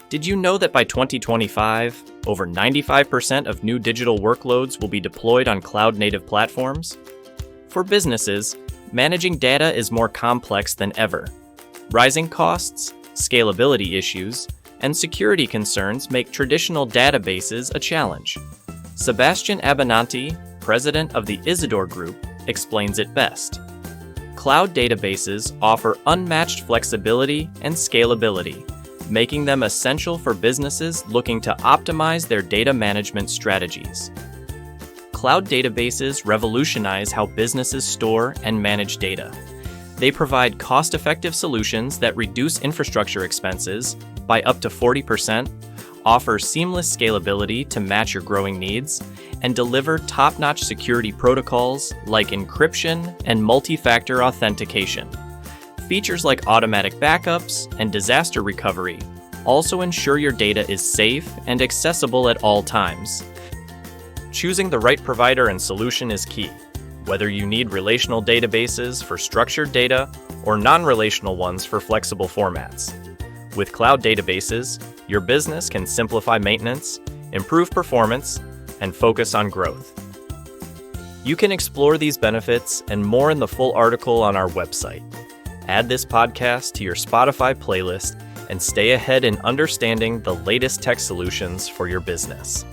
Did you know that by 2025, over 95% of new digital workloads will be deployed on cloud-native platforms? For businesses, managing data is more complex than ever. Rising costs, scalability issues, and security concerns make traditional databases a challenge. Sebastian Abenanti, president of the Isidore Group, explains it best. Cloud databases offer unmatched flexibility and scalability, making them essential for businesses looking to optimize their data management strategies. Cloud databases revolutionize how businesses store and manage data. They provide cost-effective solutions that reduce infrastructure expenses by up to 40%, offer seamless scalability to match your growing needs, and deliver top-notch security protocols like encryption and multi-factor authentication. Features like automatic backups and disaster recovery also ensure your data is safe and accessible at all times. Choosing the right provider and solution is key, whether you need relational databases for structured data or non-relational ones for flexible formats. With cloud databases, your business can simplify maintenance, improve performance, and focus on growth. You can explore these benefits and more in the full article on our website. Add this podcast to your Spotify playlist and stay ahead in understanding the latest tech solutions for your business.